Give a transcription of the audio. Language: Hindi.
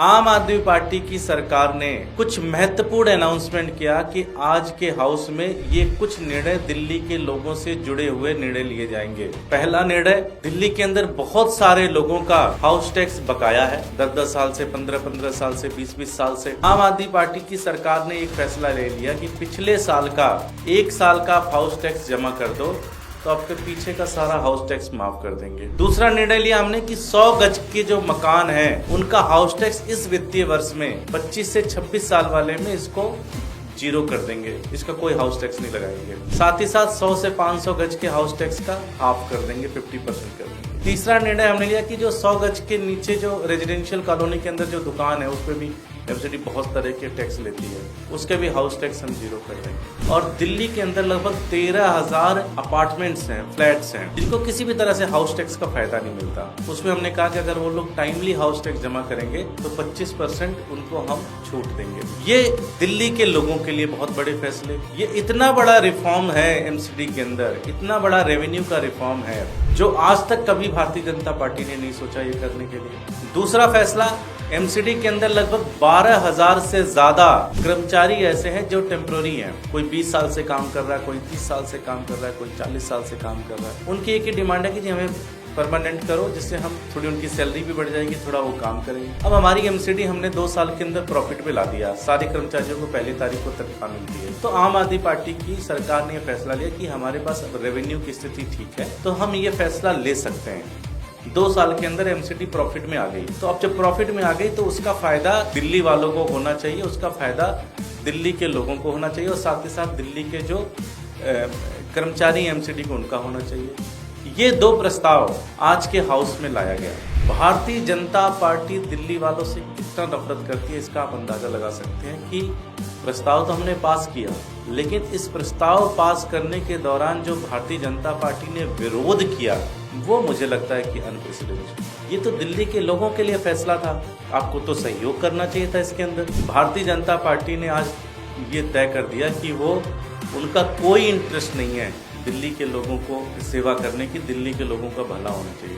आम आदमी पार्टी की सरकार ने कुछ महत्वपूर्ण अनाउंसमेंट किया कि आज के हाउस में ये कुछ निर्णय दिल्ली के लोगों से जुड़े हुए निर्णय लिए जाएंगे। पहला निर्णय, दिल्ली के अंदर बहुत सारे लोगों का हाउस टैक्स बकाया है, 10-10 साल से, 15-15 साल से, 20-20 साल से। आम आदमी पार्टी की सरकार ने एक फैसला ले लिया कि पिछले साल का 1 साल का हाउस टैक्स जमा कर दो तो आपके पीछे का सारा हाउस टैक्स माफ कर देंगे। दूसरा निर्णय लिया हमने कि 100 गज के जो मकान हैं उनका हाउस टैक्स इस वित्तीय वर्ष में 25 से 26 साल वाले में इसको 0 कर देंगे, इसका कोई हाउस टैक्स नहीं लगाएंगे। साथ ही साथ 100 से 500 गज के हाउस टैक्स का हाफ कर देंगे, 50% कर देंगे। तीसरा निर्णय हमने लिया कि जो 100 गज के नीचे जो रेजिडेंशियल कॉलोनी के अंदर जो दुकान है उस पर भी एमसीडी बहुत तरह के टैक्स लेती है, उसके भी हाउस टैक्स हम 0 कर देंगे। और दिल्ली के अंदर लगभग 13,000 अपार्टमेंट्स हैं, फ्लैट्स हैं, जिनको किसी भी तरह से हाउस टैक्स का फायदा नहीं मिलता। उसमें हमने कहा कि अगर वो लोग टाइमली हाउस टैक्स जमा करेंगे तो 25% उनको हम छूट देंगे। ये दिल्ली के लोगों के लिए बहुत बड़े फैसले। ये इतना बड़ा रिफॉर्म है एमसीडी के अंदर, इतना बड़ा रेवेन्यू का रिफॉर्म है जो आज तक कभी भारतीय जनता पार्टी ने नहीं सोचा ये करने के लिए। दूसरा फैसला, एमसीडी के अंदर लगभग 12,000 से ज्यादा कर्मचारी ऐसे हैं जो टेम्पोररी हैं। कोई 20 साल से काम कर रहा है, कोई 30 साल से काम कर रहा है, कोई 40 साल से काम कर रहा है। उनकी एक ही डिमांड है कि जी हमें परमानेंट करो, जिससे हम थोड़ी उनकी सैलरी भी बढ़ जाएगी, थोड़ा वो काम करेंगे। अब हमारी एमसीडी हमने 2 साल के अंदर प्रॉफिट में ला दिया, सारे कर्मचारियों को पहली तारीख को तनख्वाह मिलती है। तो आम आदमी पार्टी की सरकार ने यह फैसला लिया कि हमारे पास रेवेन्यू की स्थिति ठीक है तो हम ये फैसला ले सकते हैं। 2 साल के अंदर एमसीडी प्रॉफिट में आ गई, तो अब जब प्रॉफिट में आ गई तो उसका फायदा दिल्ली वालों को होना चाहिए, उसका फायदा दिल्ली के लोगों को होना चाहिए और साथ ही साथ दिल्ली के जो कर्मचारी एमसीडी को उनका होना चाहिए। ये 2 प्रस्ताव आज के हाउस में लाया गया। भारतीय जनता पार्टी दिल्ली वालों से कितना नफरत करती है इसका आप अंदाजा लगा सकते हैं कि प्रस्ताव तो हमने पास किया, लेकिन इस प्रस्ताव पास करने के दौरान जो भारतीय जनता पार्टी ने विरोध किया वो मुझे लगता है कि अनप्रेसिडेंटेड। ये तो दिल्ली के लोगों के लिए फैसला था, आपको तो सहयोग करना चाहिए था इसके अंदर। भारतीय जनता पार्टी ने आज ये तय कर दिया कि वो उनका कोई इंटरेस्ट नहीं है दिल्ली के लोगों को सेवा करने की, दिल्ली के लोगों का भला होना चाहिए।